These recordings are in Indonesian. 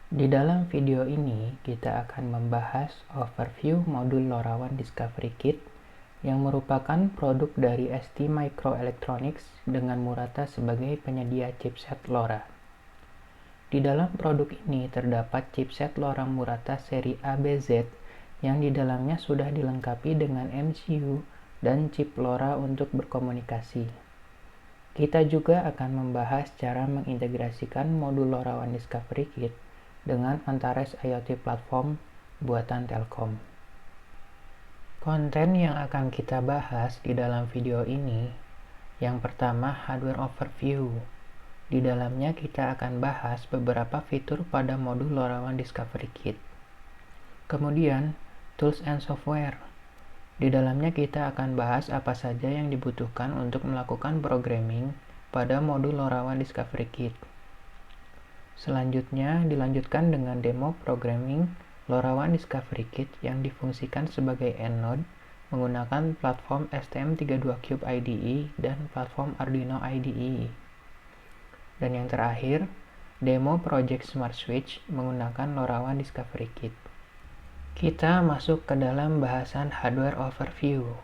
Di dalam video ini, kita akan membahas overview modul LoRaWAN Discovery Kit yang merupakan produk dari ST Microelectronics dengan Murata sebagai penyedia chipset LoRa. Di dalam produk ini terdapat chipset LoRa Murata seri ABZ yang di dalamnya sudah dilengkapi dengan MCU dan chip LoRa untuk berkomunikasi. Kita juga akan membahas cara mengintegrasikan modul LoRaWAN Discovery Kit dengan Antares IoT platform buatan Telkom. Konten yang akan kita bahas di dalam video ini, yang pertama hardware overview. Di dalamnya kita akan bahas beberapa fitur pada modul LoRaWAN Discovery Kit. Kemudian, tools and software. Di dalamnya kita akan bahas apa saja yang dibutuhkan untuk melakukan programming pada modul LoRaWAN Discovery Kit. Selanjutnya dilanjutkan dengan demo programming LoRaWAN Discovery Kit yang difungsikan sebagai EndNode menggunakan platform STM32Cube IDE dan platform Arduino IDE. Dan yang terakhir, demo Project Smart Switch menggunakan LoRaWAN Discovery Kit. Kita masuk ke dalam bahasan hardware overview.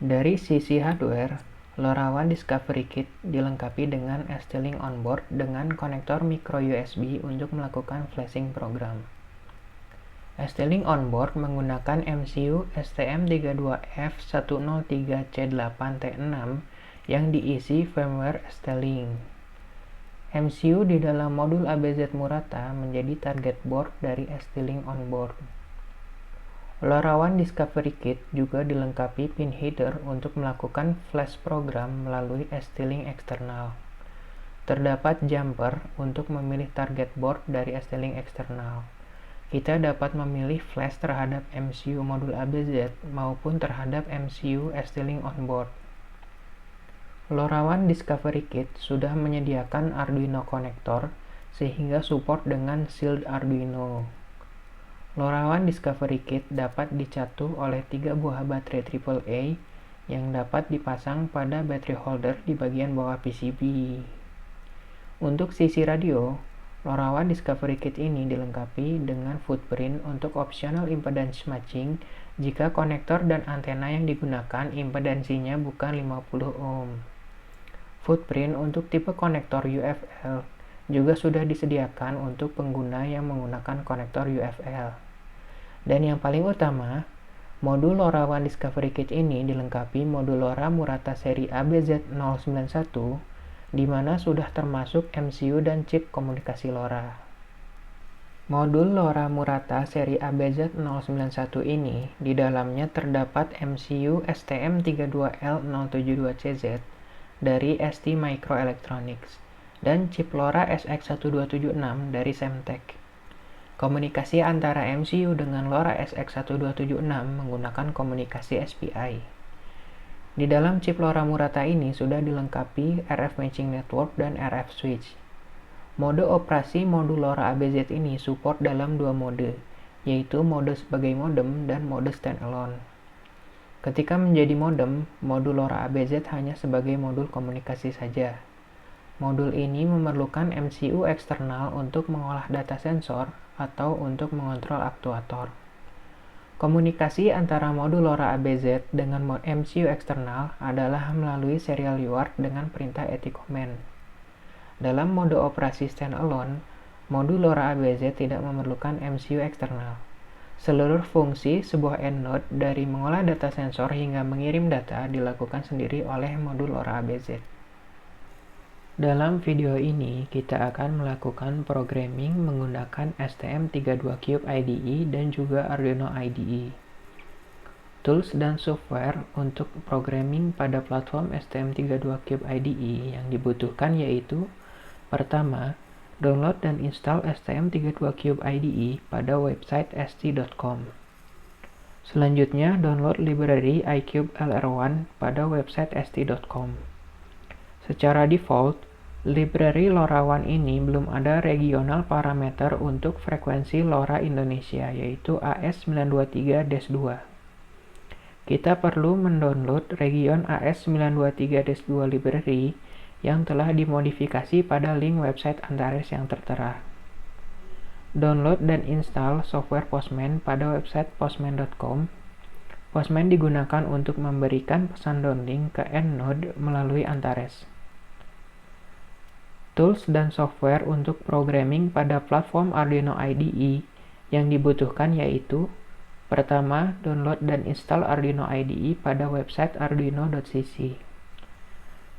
Dari sisi hardware, LoRaWAN Discovery Kit dilengkapi dengan ST-Link onboard dengan konektor micro USB untuk melakukan flashing program. ST-Link onboard menggunakan MCU STM32F103C8T6 yang diisi firmware ST-Link. MCU di dalam modul ABZ Murata menjadi target board dari ST-Link onboard. LoRaWAN Discovery Kit juga dilengkapi pin header untuk melakukan flash program melalui ST-Link eksternal. Terdapat jumper untuk memilih target board dari ST-Link eksternal. Kita dapat memilih flash terhadap MCU modul ABZ maupun terhadap MCU ST-Link onboard. LoRaWAN Discovery Kit sudah menyediakan Arduino konektor sehingga support dengan Shield Arduino. LoRaWAN Discovery Kit dapat dicatu oleh 3 buah baterai AAA yang dapat dipasang pada battery holder di bagian bawah PCB. Untuk sisi radio, LoRaWAN Discovery Kit ini dilengkapi dengan footprint untuk optional impedance matching jika konektor dan antena yang digunakan impedansinya bukan 50 ohm. Footprint untuk tipe konektor UFL juga sudah disediakan untuk pengguna yang menggunakan konektor UFL. Dan yang paling utama, modul LoRaWAN Discovery Kit ini dilengkapi modul LoRa Murata seri ABZ091 di mana sudah termasuk MCU dan chip komunikasi LoRa. Modul LoRa Murata seri ABZ091 ini di dalamnya terdapat MCU STM32L072CZ dari ST Microelectronics dan chip LoRa SX1276 dari Semtech. Komunikasi antara MCU dengan LoRa SX1276 menggunakan komunikasi SPI. Di dalam chip LoRa Murata ini sudah dilengkapi RF Matching Network dan RF Switch. Mode operasi modul LoRa ABZ ini support dalam 2 mode, yaitu mode sebagai modem dan mode standalone. Ketika menjadi modem, modul LoRa ABZ hanya sebagai modul komunikasi saja. Modul ini memerlukan MCU eksternal untuk mengolah data sensor atau untuk mengontrol aktuator. Komunikasi antara modul LoRa ABZ dengan MCU eksternal adalah melalui serial UART dengan perintah eticommand. Dalam mode operasi standalone, modul LoRa ABZ tidak memerlukan MCU eksternal. Seluruh fungsi sebuah EndNode dari mengolah data sensor hingga mengirim data dilakukan sendiri oleh modul LoRa ABZ. Dalam video ini, kita akan melakukan programming menggunakan STM32Cube IDE dan juga Arduino IDE. Tools dan software untuk programming pada platform STM32Cube IDE yang dibutuhkan yaitu: pertama, download dan install STM32Cube IDE pada website st.com. Selanjutnya, download library iCube LR1 pada website st.com. Secara default, library LoRaWAN ini belum ada regional parameter untuk frekuensi LoRa Indonesia, yaitu AS923-2. Kita perlu mendownload region AS923-2 library yang telah dimodifikasi pada link website Antares yang tertera. Download dan install software Postman pada website postman.com. Postman digunakan untuk memberikan pesan downlink ke EndNote melalui Antares. Tools dan software untuk programming pada platform Arduino IDE yang dibutuhkan yaitu: pertama, download dan install Arduino IDE pada website arduino.cc.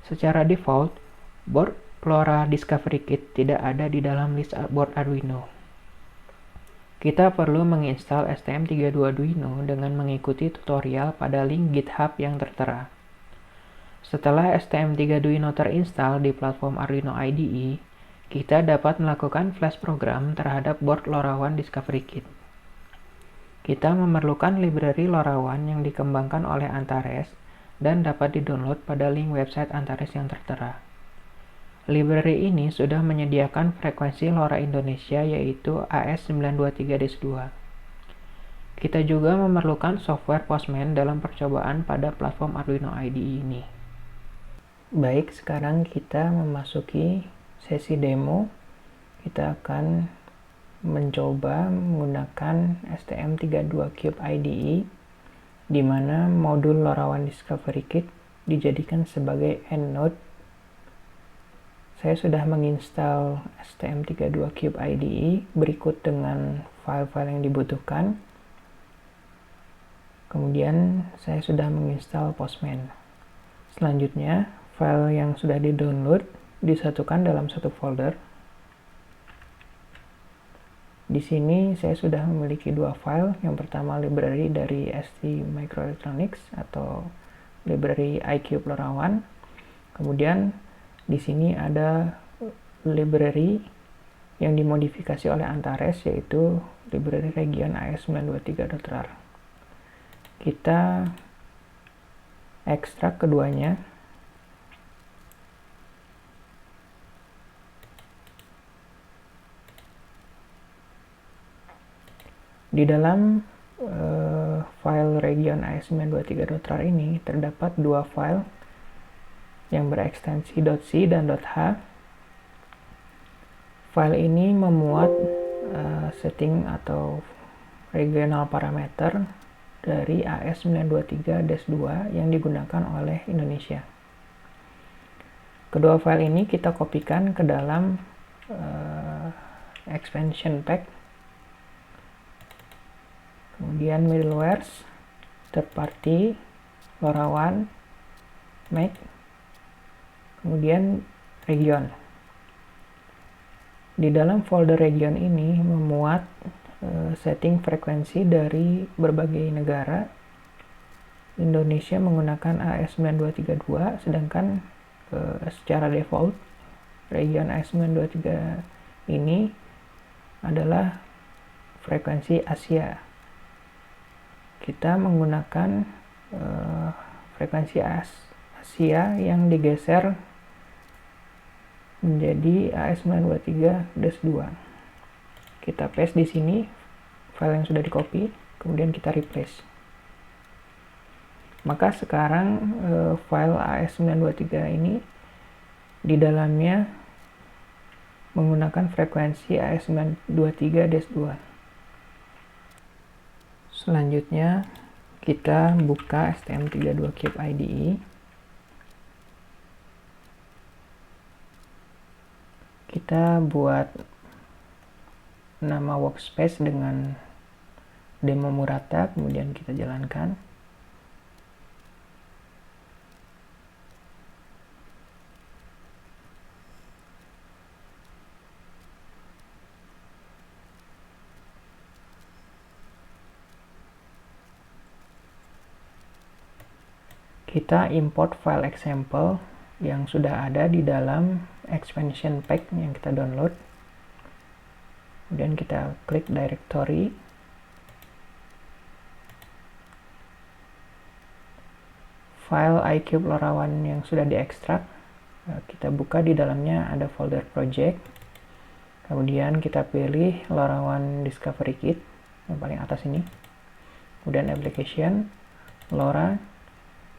Secara default, board LoRa Discovery Kit tidak ada di dalam list board Arduino. Kita perlu menginstal STM32 Arduino dengan mengikuti tutorial pada link GitHub yang tertera. Setelah STM32 Arduino terinstall di platform Arduino IDE, kita dapat melakukan flash program terhadap board LoRaWAN Discovery Kit. Kita memerlukan library LoRaWAN yang dikembangkan oleh Antares dan dapat didownload pada link website Antares yang tertera. Library ini sudah menyediakan frekuensi LoRa Indonesia yaitu AS923-2. Kita juga memerlukan software Postman dalam percobaan pada platform Arduino IDE ini. Baik, sekarang kita memasuki sesi demo. Kita akan mencoba menggunakan STM32Cube IDE di mana modul LoRaWAN Discovery Kit dijadikan sebagai EndNote. Saya sudah menginstal STM32Cube IDE berikut dengan file-file yang dibutuhkan. Kemudian saya sudah menginstal Postman. Selanjutnya, file yang sudah di-download disatukan dalam satu folder. Di sini saya sudah memiliki dua file. Yang pertama library dari ST Microelectronics atau library iCube LoRaWAN. Kemudian di sini ada library yang dimodifikasi oleh Antares yaitu library region AS923.rar. Kita ekstrak keduanya. Di dalam file region AS923.rar ini terdapat dua file yang berekstensi .c dan .h. File ini memuat setting atau regional parameter dari AS923-2 yang digunakan oleh Indonesia. Kedua file ini kita kopikan ke dalam expansion pack. Kemudian middlewares, third party, LoRaWAN, Mac, kemudian region. Di dalam folder region ini memuat setting frekuensi dari berbagai negara. Indonesia menggunakan AS9232, sedangkan secara default region AS923 ini adalah frekuensi Asia. Kita menggunakan frekuensi Asia yang digeser menjadi AS923-2. Kita paste di sini file yang sudah di-copy, kemudian kita replace. Maka sekarang file AS923 ini di dalamnya menggunakan frekuensi AS923-2. Selanjutnya kita buka STM32Cube IDE. Kita buat nama workspace dengan demo Murata, kemudian kita jalankan. Kita import file example yang sudah ada di dalam expansion pack yang kita download. Kemudian kita klik directory. File iCube LoRaWAN yang sudah diekstrak, kita buka, di dalamnya ada folder project. Kemudian kita pilih LoRaWAN Discovery Kit yang paling atas ini. Kemudian application, LoRa,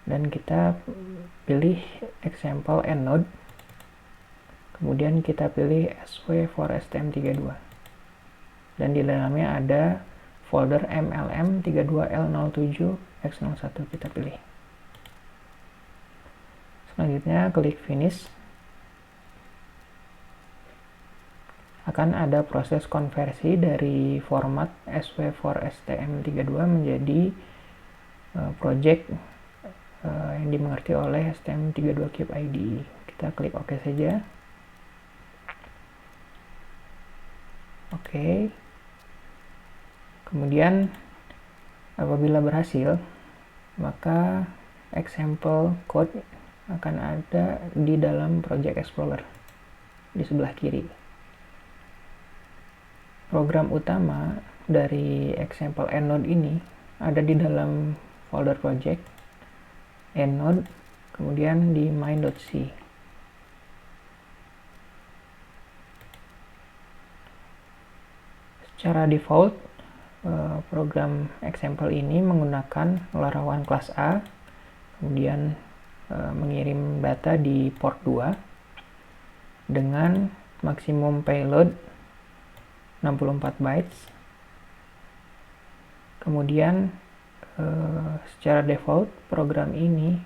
dan kita pilih example EndNote. Kemudian kita pilih SW for STM32. dan di dalamnya ada folder MLM32L07X01. Kita pilih. Selanjutnya klik finish. Akan ada proses konversi dari format SW4STM32 menjadi project yang dimengerti oleh STM32Cube IDE. Kita klik OK saja. Oke. Kemudian apabila berhasil, maka example code akan ada di dalam Project Explorer di sebelah kiri. Program utama dari example EndNote ini ada di dalam folder project EndNote, kemudian di main.c. Secara default, program example ini menggunakan LoRaWAN kelas A, kemudian mengirim data di port 2 dengan maksimum payload 64 bytes. Kemudian secara default program ini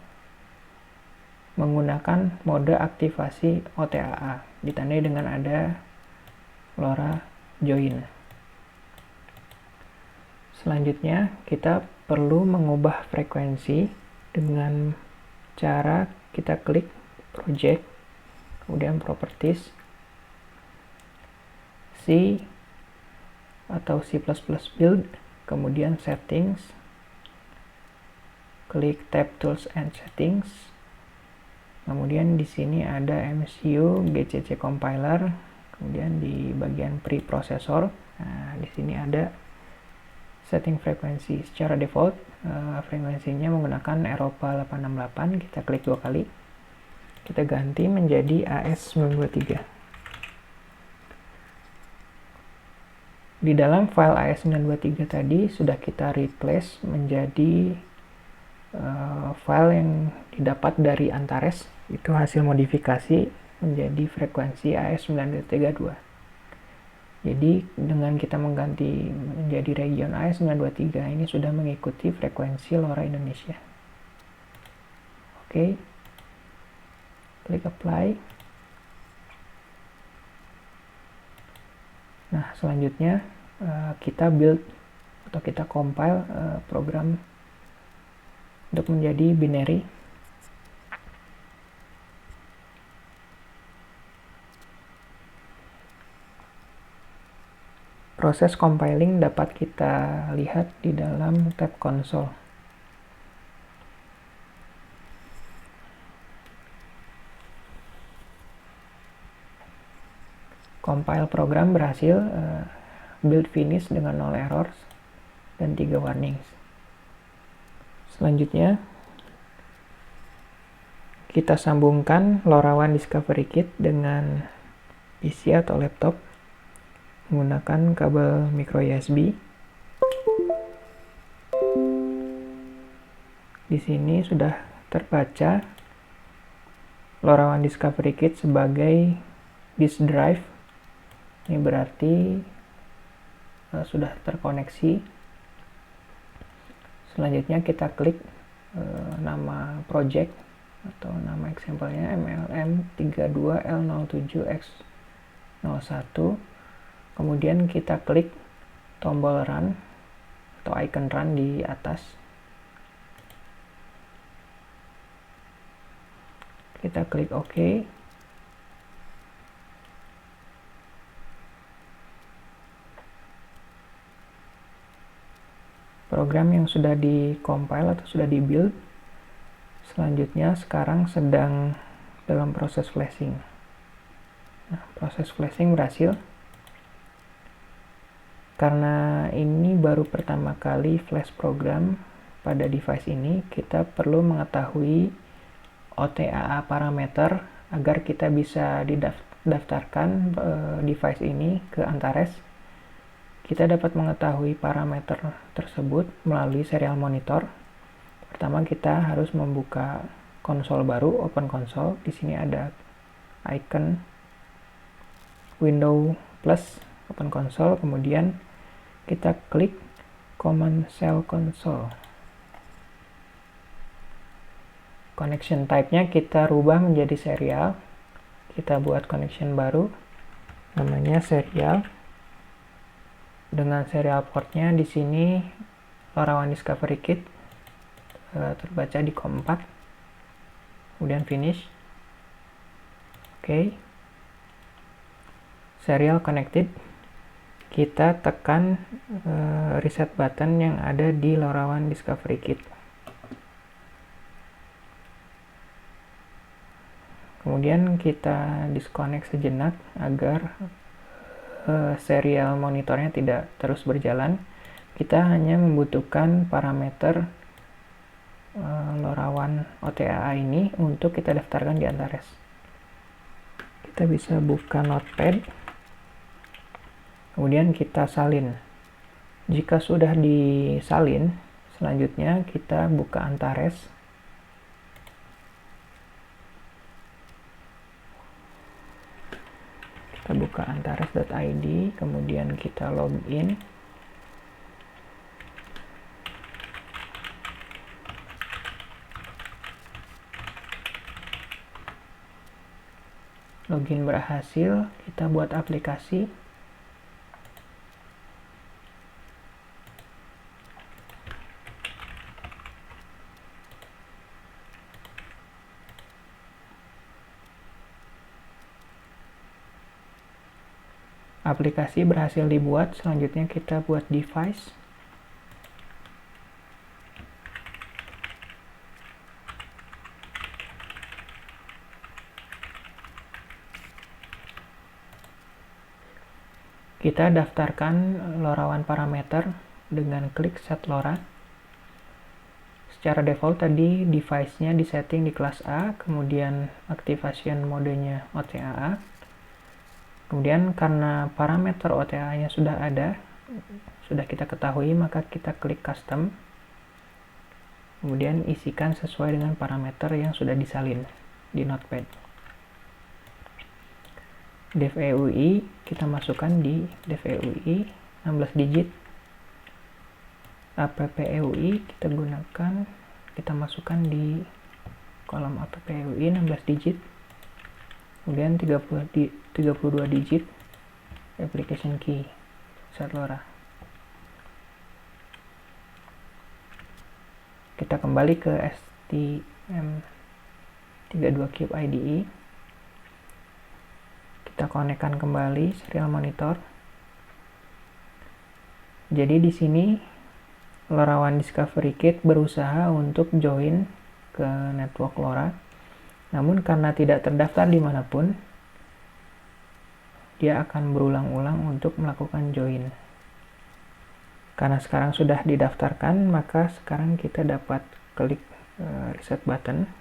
menggunakan mode aktivasi OTAA, ditandai dengan ada LoRa join. Selanjutnya kita perlu mengubah frekuensi dengan cara kita klik project, kemudian properties, C atau C++ build, kemudian settings, klik tab tools and settings, kemudian di sini ada MCU GCC compiler, kemudian di bagian preprocessor, nah di sini ada setting frekuensi. Secara default frekuensinya menggunakan Eropa 868, kita klik 2 kali, kita ganti menjadi AS923. Di dalam file AS923 tadi sudah kita replace menjadi file yang didapat dari Antares, itu hasil modifikasi menjadi frekuensi AS932. Jadi dengan kita mengganti menjadi region AS923 ini sudah mengikuti frekuensi LoRa Indonesia. Oke, klik apply. Nah, selanjutnya kita build atau kita compile program untuk menjadi binary. Proses compiling dapat kita lihat di dalam tab console. Compile program berhasil, build finish dengan 0 errors dan 3 warnings. Selanjutnya kita sambungkan LoRaWAN Discovery Kit dengan PC atau laptop menggunakan kabel micro USB. Di sini sudah terbaca LoRaWAN Discovery Kit sebagai disk drive. Ini berarti sudah terkoneksi. Selanjutnya kita klik nama project atau nama example-nya MLM32L07X01. Kemudian kita klik tombol run atau icon run di atas. Kita klik OK. Program yang sudah di-compile atau sudah di-build selanjutnya sekarang sedang dalam proses flashing. Nah, proses flashing berhasil. Karena ini baru pertama kali flash program pada device ini, kita perlu mengetahui OTAA parameter agar kita bisa didaftarkan device ini ke Antares. Kita dapat mengetahui parameter tersebut melalui serial monitor. Pertama kita harus membuka konsol baru, open console. Di sini ada icon window plus, open console, kemudian kita klik command shell console. Connection type-nya kita rubah menjadi serial. Kita buat connection baru, namanya serial. Dengan serial portnya di sini LoRaWAN Discovery Kit terbaca di COM4. Kemudian finish. Oke. Serial connected. Kita tekan reset button yang ada di LoRaWAN Discovery Kit. Kemudian kita disconnect sejenak agar serial monitornya tidak terus berjalan. Kita hanya membutuhkan parameter LoRaWAN OTAA ini untuk kita daftarkan di Antares. Kita bisa buka Notepad, kemudian kita salin. Jika sudah disalin, selanjutnya kita buka Antares. Kita buka antares.id, kemudian kita login. Login berhasil, kita buat aplikasi. Aplikasi berhasil dibuat, selanjutnya kita buat device. Kita daftarkan LoRaWAN parameter dengan klik set LoRa. Secara default tadi device-nya disetting di kelas A, kemudian activation modenya OTAA. Kemudian karena parameter OTAA-nya sudah ada, sudah kita ketahui, maka kita klik custom. Kemudian isikan sesuai dengan parameter yang sudah disalin di Notepad. DevEUI kita masukkan di DevEUI 16 digit. AppEUI kita gunakan, kita masukkan di kolom AppEUI 16 digit. Kemudian 32 digit application key set LoRa. Kita kembali ke STM32Cube IDE. Kita konekkan kembali serial monitor. Jadi di sini LoRaWAN Discovery Kit berusaha untuk join ke network LoRa. Namun karena tidak terdaftar dimanapun, dia akan berulang-ulang untuk melakukan join. Karena sekarang sudah didaftarkan, maka sekarang kita dapat klik reset button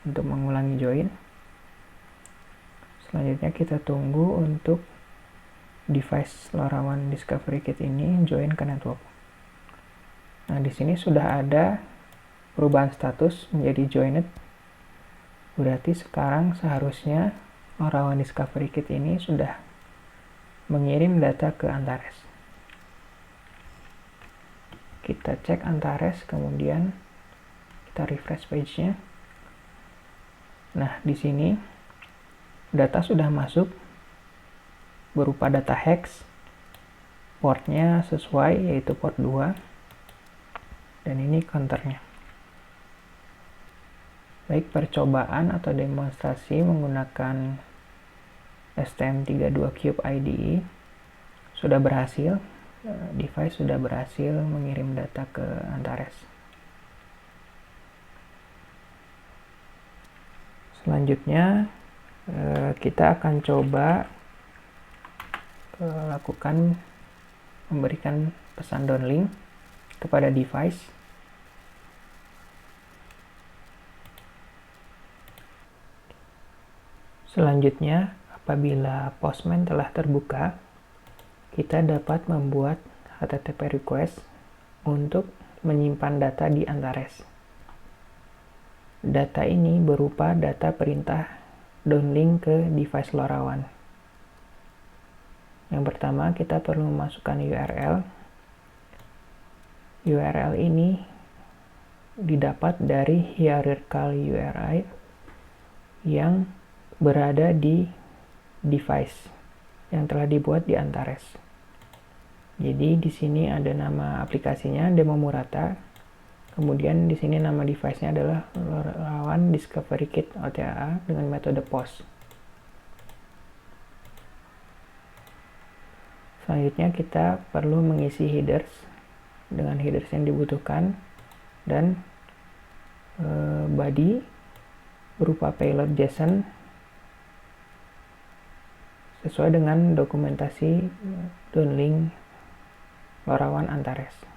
untuk mengulangi join. Selanjutnya kita tunggu untuk device LoRaWAN Discovery Kit ini join ke network. Nah, di sini sudah ada perubahan status menjadi joined. Berarti sekarang seharusnya LoRaWAN Discovery Kit ini sudah mengirim data ke Antares. Kita cek Antares, kemudian kita refresh page-nya. Nah, di sini data sudah masuk berupa data hex. Portnya sesuai, yaitu port 2. Dan ini counternya. Baik, percobaan atau demonstrasi menggunakan STM32Cube IDE sudah berhasil. Device sudah berhasil mengirim data ke Antares. Selanjutnya kita akan coba memberikan pesan downlink kepada device. Selanjutnya, apabila postman telah terbuka, kita dapat membuat HTTP request untuk menyimpan data di Antares. Data ini berupa data perintah downlink ke device LoRaWAN. Yang pertama, kita perlu memasukkan URL. URL ini didapat dari hierarchical URI yang berada di device yang telah dibuat di Antares. Jadi di sini ada nama aplikasinya Demo Murata. Kemudian di sini nama device-nya adalah LoRaWAN Discovery Kit OTA dengan metode POS. Selanjutnya kita perlu mengisi headers dengan headers yang dibutuhkan dan body berupa payload JSON sesuai dengan dokumentasi downlink LoRaWAN Antares.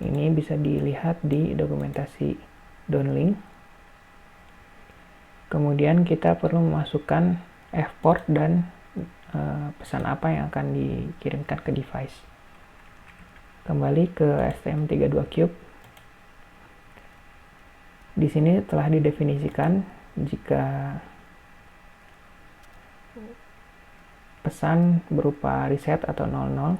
Ini bisa dilihat di dokumentasi downlink. Kemudian kita perlu memasukkan F-port dan pesan apa yang akan dikirimkan ke device. Kembali ke STM32Cube. Di sini telah didefinisikan jika pesan berupa reset atau 00,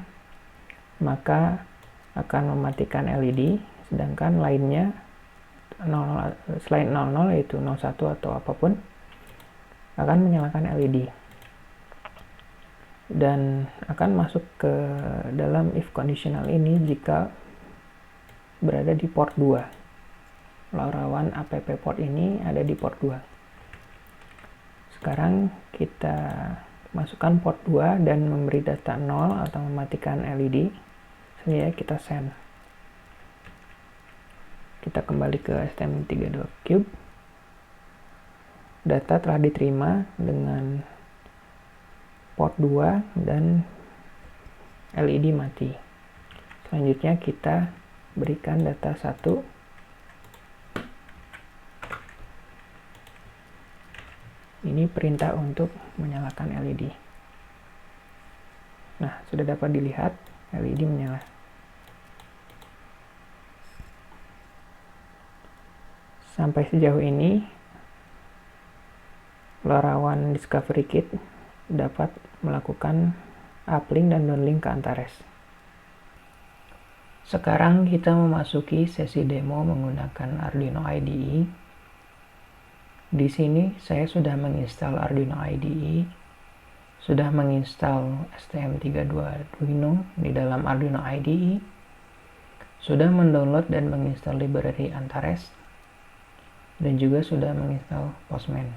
maka akan mematikan LED, sedangkan lainnya 00, selain 00 yaitu 01 atau apapun akan menyalakan LED dan akan masuk ke dalam if conditional ini jika berada di port 2. LoRaWAN app port ini ada di port 2. Sekarang kita masukkan port 2 dan memberi data 0 atau mematikan LED. Selanjutnya kita send. Kita kembali ke STM32Cube. Data telah diterima dengan port 2 dan LED mati. Selanjutnya kita berikan data 1. Ini perintah untuk menyalakan LED. Nah, sudah dapat dilihat LED menyala. Sampai sejauh ini, LoRaWAN Discovery Kit dapat melakukan uplink dan downlink ke Antares. Sekarang kita memasuki sesi demo menggunakan Arduino IDE. Di sini saya sudah menginstal Arduino IDE, sudah menginstal STM32 Arduino di dalam Arduino IDE, sudah mendownload dan menginstal library Antares, dan juga sudah menginstal Postman.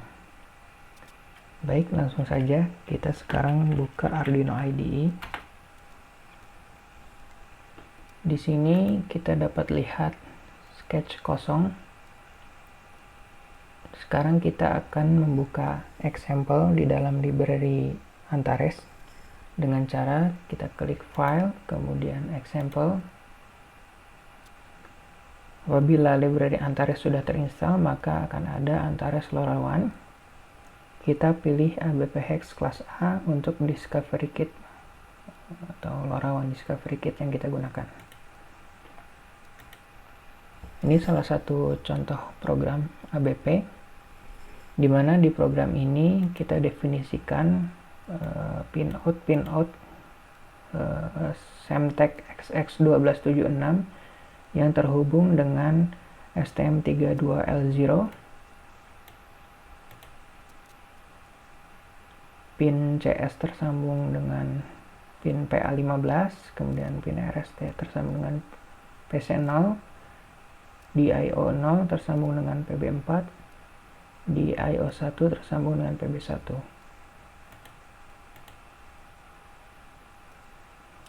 Baik, langsung saja kita sekarang buka Arduino IDE. Di sini kita dapat lihat sketch kosong. Sekarang kita akan membuka example di dalam library Antares dengan cara kita klik file, kemudian example. Apabila library Antares sudah terinstall, maka akan ada Antares LoRaWAN. Kita pilih ABP-Hex kelas A untuk Discovery Kit atau LoRaWAN Discovery Kit yang kita gunakan. Ini salah satu contoh program ABP, di mana di program ini kita definisikan pinout Semtech XX1276 yang terhubung dengan STM32L0, pin CS tersambung dengan pin PA15, kemudian pin RST tersambung dengan PC0, DIO0 tersambung dengan PB4, DIO1 tersambung dengan PB1.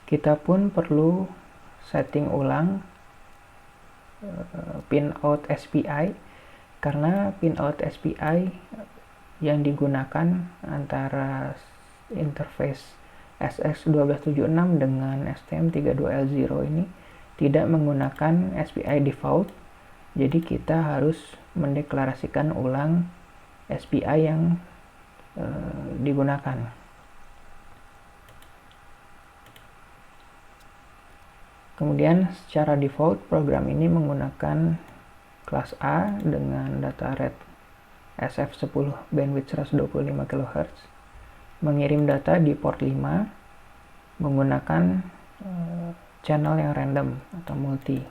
Kita pun perlu setting ulang pinout SPI, karena pinout SPI yang digunakan antara interface SX1276 dengan STM32L0 ini tidak menggunakan SPI default, jadi kita harus mendeklarasikan ulang SPI yang digunakan. Kemudian secara default program ini menggunakan kelas A dengan data rate SF10 bandwidth 125 kHz. mengirim data di port 5 menggunakan channel yang random atau multi.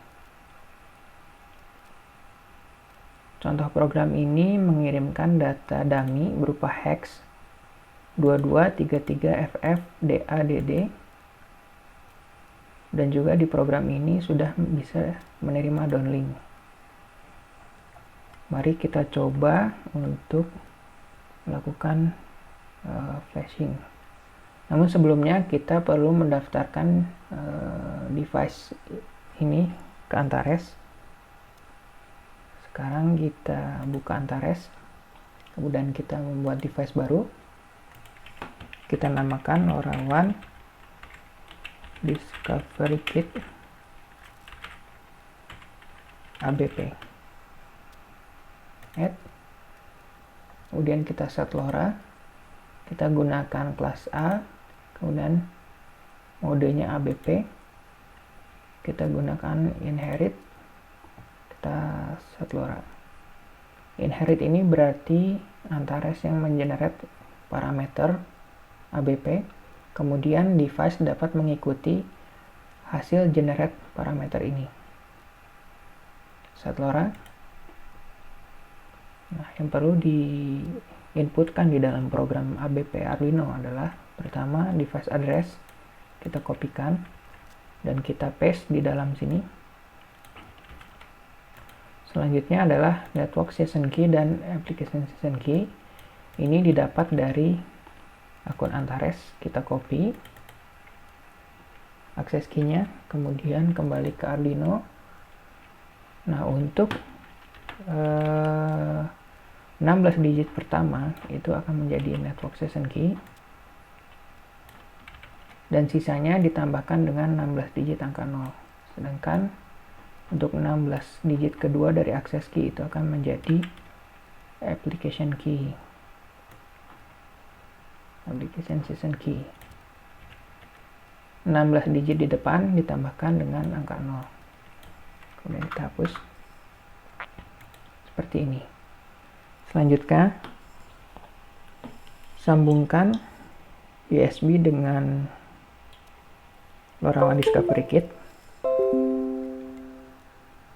Contoh program ini mengirimkan data dummy berupa hex 2233FF-DADD, dan juga di program ini sudah bisa menerima downlink. Mari kita coba untuk melakukan flashing. Namun sebelumnya kita perlu mendaftarkan device ini ke Antares. Sekarang kita buka Antares, kemudian kita membuat device baru. Kita namakan LoRaWAN Discovery Kit ABP. Add. Kemudian kita set LoRa. Kita gunakan kelas A, kemudian modenya ABP. Kita gunakan inherit. Kita set LoRa. Inherit ini berarti Antares yang mengenerate parameter ABP, kemudian device dapat mengikuti hasil generate parameter ini. Set LoRa. Nah, yang perlu diinputkan di dalam program ABP Arduino adalah pertama device address, kita kopikan dan kita paste di dalam sini. Selanjutnya adalah network session key dan application session key. Ini didapat dari akun Antares, kita copy akses key-nya, kemudian kembali ke Arduino. Nah, untuk 16 digit pertama itu akan menjadi network session key, dan sisanya ditambahkan dengan 16 digit angka 0. Sedangkan untuk 16 digit kedua dari akses key itu akan menjadi application key, application session key. 16 digit di depan ditambahkan dengan angka 0. Kemudian kita hapus seperti ini. Selanjutnya, sambungkan USB dengan LoRaWAN Discovery Kit.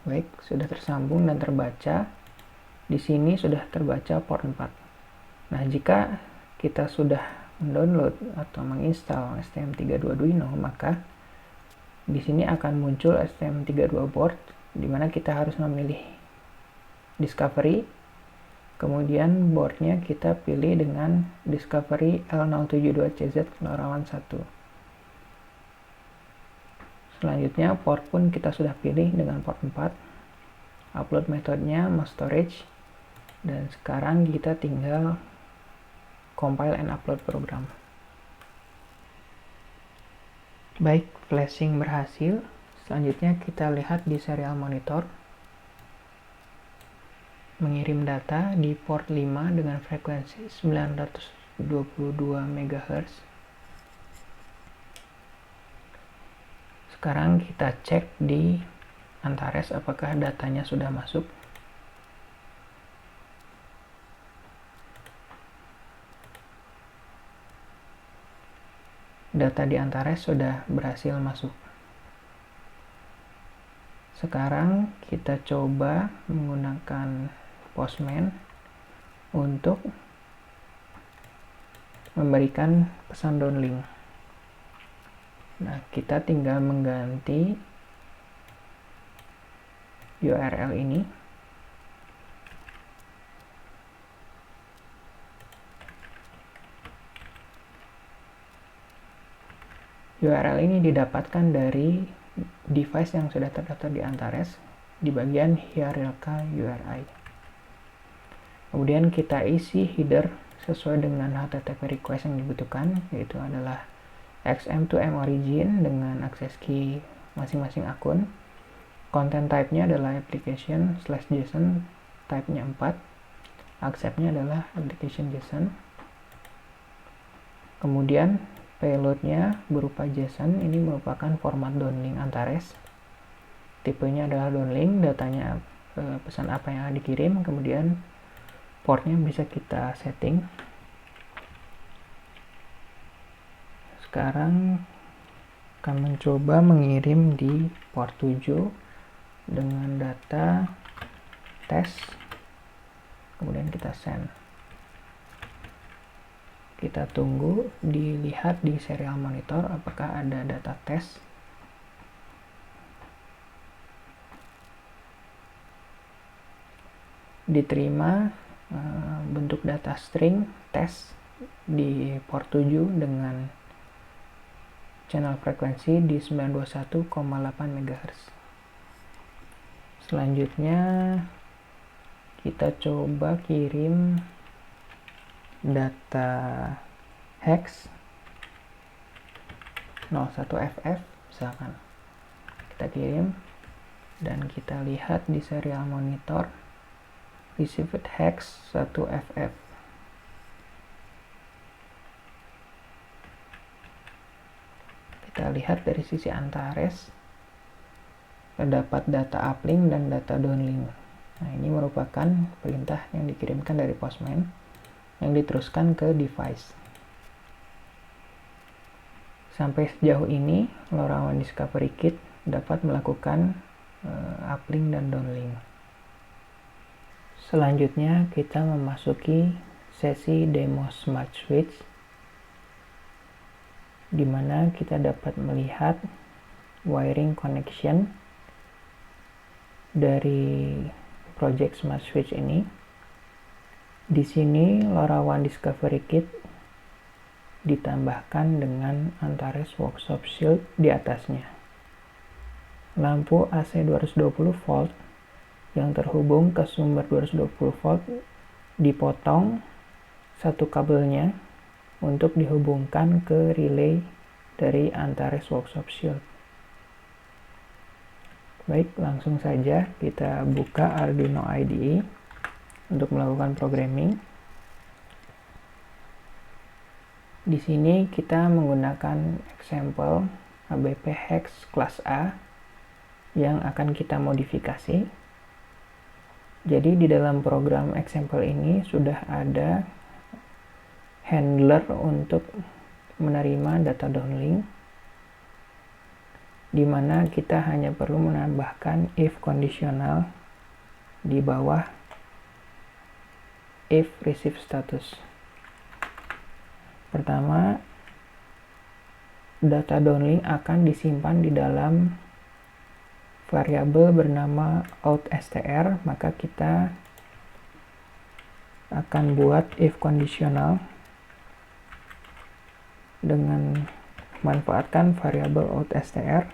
Baik, sudah tersambung dan terbaca. Di sini sudah terbaca port 4. Nah, jika kita sudah mendownload atau menginstal STM32 Arduino, maka di sini akan muncul STM32 board, di mana kita harus memilih Discovery. Kemudian boardnya kita pilih dengan Discovery L072CZ LoRaWAN 1. Selanjutnya port pun kita sudah pilih dengan port 4. Upload metodenya mau storage, dan sekarang kita tinggal compile and upload program. Baik, flashing berhasil. Selanjutnya kita lihat di serial monitor. Mengirim data di port 5 dengan frekuensi 922 MHz. Sekarang kita cek di Antares apakah datanya sudah masuk. Data di Antares sudah berhasil masuk. Sekarang kita coba menggunakan Postman untuk memberikan pesan downlink. Nah, kita tinggal mengganti URL ini. URL ini didapatkan dari device yang sudah terdaftar di Antares di bagian hierarchy URI. Kemudian kita isi header sesuai dengan HTTP request yang dibutuhkan, yaitu adalah XM2M origin dengan akses key masing-masing akun. Content type-nya adalah application/JSON, type-nya 4. Accept-nya adalah application JSON. Kemudian payload-nya berupa JSON, ini merupakan format downlink Antares. Tipenya adalah downlink, datanya pesan apa yang dikirim, kemudian portnya bisa kita setting. sekarang akan mencoba mengirim di port 7 dengan data tes, kemudian kita send. Kita tunggu dilihat di serial monitor apakah ada data tes. Diterima bentuk data string tes di port 7 dengan channel frekuensi di 921,8 MHz. Selanjutnya kita coba kirim data hex 01FF misalkan. Kita kirim dan kita lihat di serial monitor received hex 1FF. Kita lihat dari sisi Antares terdapat data uplink dan data downlink. Nah, ini merupakan perintah yang dikirimkan dari Postman yang diteruskan ke device. Sampai sejauh ini LoRaWAN Discovery Kit dapat melakukan uplink dan downlink. Selanjutnya kita memasuki sesi demo Smart Switch, di mana kita dapat melihat wiring connection dari project Smart Switch ini. Di sini LoRaWAN Discovery Kit ditambahkan dengan Antares Workshop Shield di atasnya. Lampu AC 220 volt yang terhubung ke sumber 220 volt dipotong satu kabelnya untuk dihubungkan ke relay dari Antares Workshop Shield. Baik, langsung saja kita buka Arduino IDE untuk melakukan programming. Di sini kita menggunakan example ABP hex kelas A yang akan kita modifikasi. Jadi di dalam program example ini sudah ada handler untuk menerima data downlink, di mana kita hanya perlu menambahkan if conditional di bawah if receive status. Pertama, data downlink akan disimpan di dalam variabel bernama outstr, maka kita akan buat if conditional dengan memanfaatkan variabel outstr.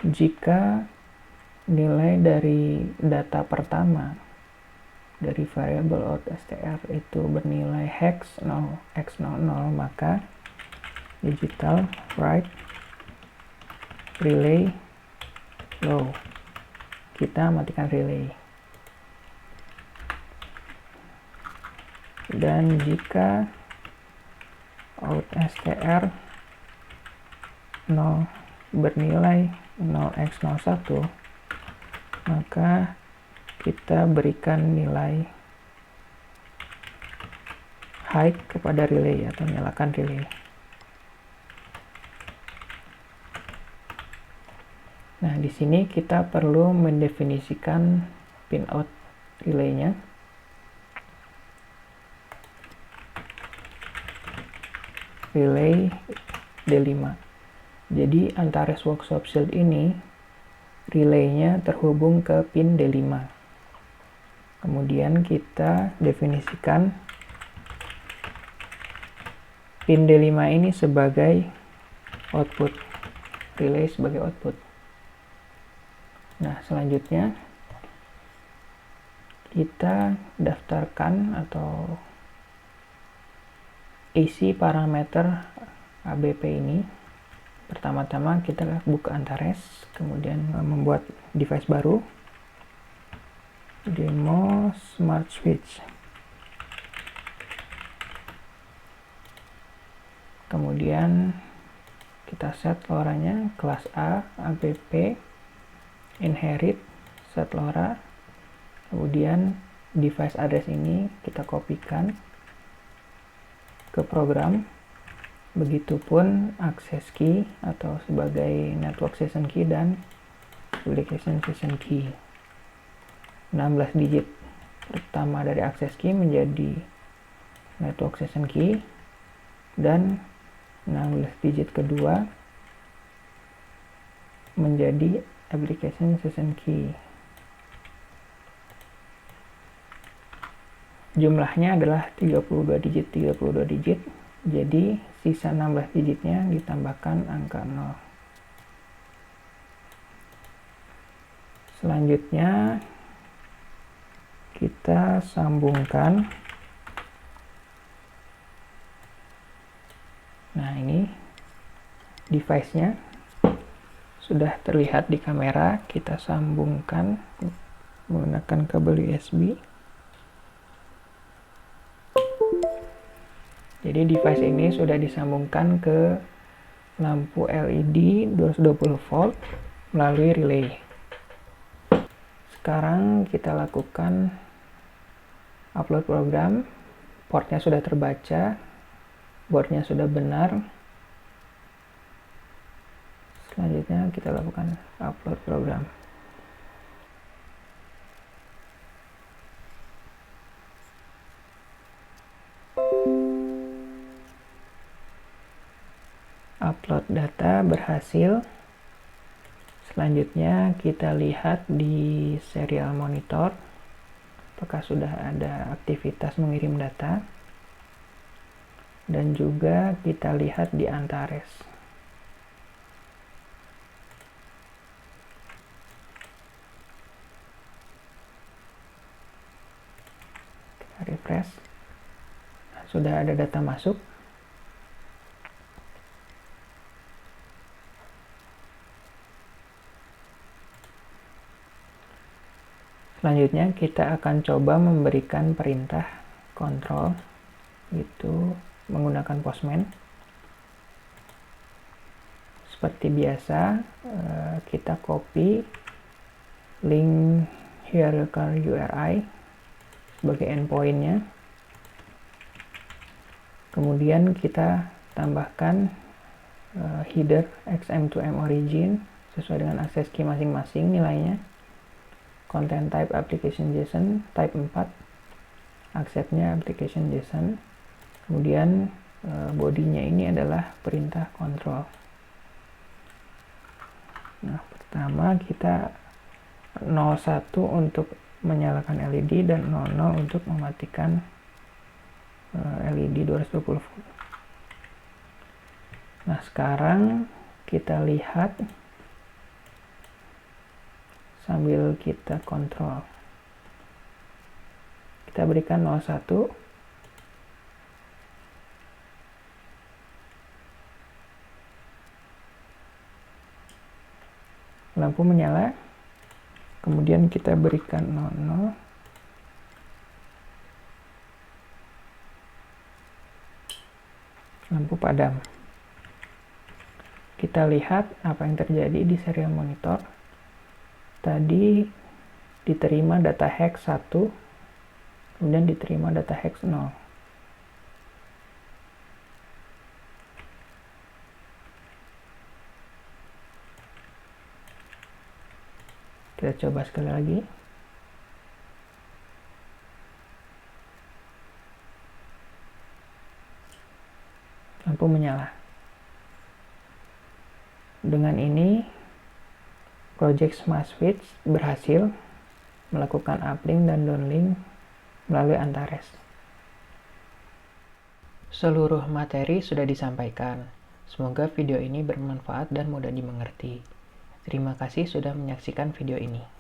Jika nilai dari data pertama dari variabel outstr itu bernilai hex 0x00, maka digital write relay low. Kita matikan relay. Dan jika outstr 0 bernilai 0x01, maka kita berikan nilai high kepada relay atau nyalakan relay. Nah, di sini kita perlu mendefinisikan pinout relaynya. Relay D5. Jadi Antares Workshop Shield ini relaynya terhubung ke pin D5. Kemudian kita definisikan pin D5 ini sebagai output, relay sebagai output. Nah, selanjutnya kita daftarkan atau isi parameter ABP ini. Pertama-tama kita buka Antares, kemudian membuat device baru, demo Smart Switch. Kemudian kita set LoRa-nya kelas A, app, inherit, set LoRa. Kemudian device address ini kita kopikan ke program. Begitupun access key atau sebagai network session key dan application session key. 16 digit pertama dari access key menjadi network session key dan 16 digit kedua menjadi application session key. Jumlahnya adalah 32 digit, jadi sisa 16 digitnya ditambahkan angka 0. Selanjutnya kita sambungkan. Nah, ini device-nya sudah terlihat di kamera. Kita sambungkan menggunakan kabel USB. Jadi device ini sudah disambungkan ke lampu LED 220 volt melalui relay. Sekarang kita lakukan upload program. Portnya sudah terbaca, boardnya sudah benar. Selanjutnya kita lakukan upload program. Upload data berhasil. Selanjutnya kita lihat di serial monitor apakah sudah ada aktivitas mengirim data, dan juga kita lihat di Antares. Kita refresh. Sudah ada data masuk. Selanjutnya kita akan coba memberikan perintah kontrol, itu menggunakan Postman. Seperti biasa, kita copy link hierarchical URI sebagai endpoint-nya. Kemudian kita tambahkan header XM2M origin sesuai dengan access key masing-masing nilainya. Content type application JSON type 4, accept-nya application JSON. Kemudian bodinya ini adalah perintah kontrol. Nah, pertama kita 01 untuk menyalakan LED dan 00 untuk mematikan LED 220 volt. Nah, sekarang kita lihat sambil kita kontrol. Kita berikan 01. Lampu menyala. Kemudian kita berikan 00. Lampu padam. Kita lihat apa yang terjadi di serial monitor. Tadi diterima data hex 1, kemudian diterima data hex 0. Kita coba sekali lagi. Lampu menyala. Dengan ini Project Smart Switch berhasil melakukan uplink dan downlink melalui Antares. Seluruh materi sudah disampaikan. Semoga video ini bermanfaat dan mudah dimengerti. Terima kasih sudah menyaksikan video ini.